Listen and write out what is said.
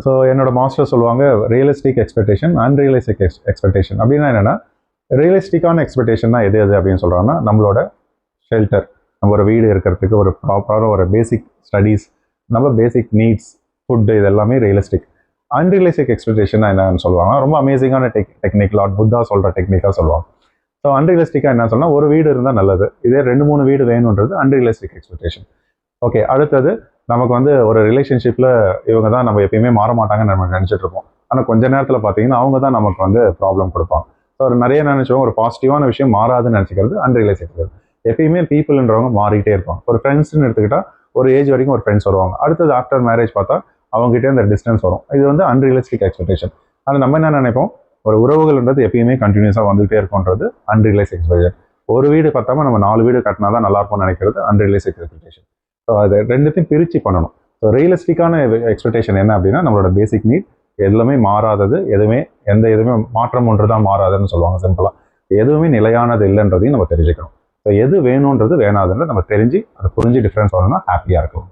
So என்னோட master சொல்லுவாங்க realistic expectation, unrealistic expectation. அப்படின்னா என்னென்னா, ரியலிஸ்டிக்கான எக்ஸ்பெக்டேஷன்னா எது எது அப்படின்னு சொல்கிறாங்கன்னா, நம்மளோட ஷெல்டர், நம்ம ஒரு வீடு இருக்கிறதுக்கு ஒரு ப்ராப்பரான ஒரு பேசிக் ஸ்டடீஸ், நம்ம பேசிக் நீட்ஸ், ஃபுட்டு, இது எல்லாமே ரியலிஸ்டிக். அன்ரியலிஸ்டிக் எக்ஸ்பெக்டேஷன் என்னன்னு சொல்லுவாங்க, ரொம்ப அமேசிங்கான டெக்னிக், லார்ட் புத்தா சொல்கிற டெக்னிக்காக சொல்லுவாங்க. ஸோ அன்ரியலிஸ்டிக்காக என்ன சொன்னால், ஒரு வீடு இருந்தால் நல்லது, இதே 2-3 வீடு வேணுன்றது அன்ரியலிஸ்டிக் எக்ஸ்பெக்டேஷன். ஓகே, அடுத்தது நமக்கு வந்து ஒரு ரிலேஷன்ஷிப்பில் இவங்க தான் நம்ம எப்பயுமே மாற மாட்டாங்கன்னு நம்ம நினச்சிட்டு இருப்போம். ஆனால் கொஞ்ச நேரத்தில் பார்த்தீங்கன்னா அவங்க தான் நமக்கு வந்து ப்ராப்ளம் கொடுப்பாங்க. ஸோ ஒரு நிறைய நினச்சோம், ஒரு பாசிட்டிவான விஷயம் மாறாதுன்னு நினச்சிக்கிறது அன்ரியலிஸ்டிக். எப்பயுமே பீப்புள்ன்றவங்க மாறிக்கிட்டே இருப்பாங்க. ஒரு ஃப்ரெண்ட்ஸ்ன்னு எடுத்துக்கிட்டால் ஒரு ஏஜ் வரைக்கும் ஒரு ஃப்ரெண்ட்ஸ் வருவாங்க, அடுத்தது ஆஃப்டர் மேரேஜ் பார்த்தா அவங்ககிட்ட இந்த டிஸ்டன்ஸ் வரும். இது வந்து அன்ரியலிஸ்டிக் எக்ஸ்பெக்டேஷன். ஆனால் நம்ம என்ன நினைப்போம், ஒரு உறவுகள்ன்றது எப்பயுமே கண்டினியூஸாக வந்துகிட்டே இருக்கும்ன்றது அன்ரியலிஸ்டிக் எக்ஸ்பெக்டேஷன். ஒரு வீடு பார்த்தாம நம்ம 4 வீடு கட்டினா தான் நல்லா இருக்கும்னு நினைக்கிறது அன்ரியலிஸ்டிக் எக்ஸ்பெக்டேஷன். ஸோ அது ரெண்டுத்தையும் பிரித்து பண்ணணும். ஸோ ரியலிஸ்டிக்கான எக்ஸ்பெக்டேஷன் என்ன அப்படின்னா, நம்மளோட பேசிக் நீட் எல்லாமே மாறாதது, எதுவுமே மாற்றம் ஒன்று தான் மாறாதுன்னு சொல்லுவாங்க சிம்பிளாக. எதுவுமே நிலையானது இல்லைன்றதையும் நம்ம தெரிஞ்சுக்கணும். ஸோ எது வேணுன்றது வேணாதுன்னு நம்ம தெரிஞ்சு அதை புரிஞ்சு டிஃப்ரென்ஸ் வரணும்னா ஹாப்பியாக இருக்கும்.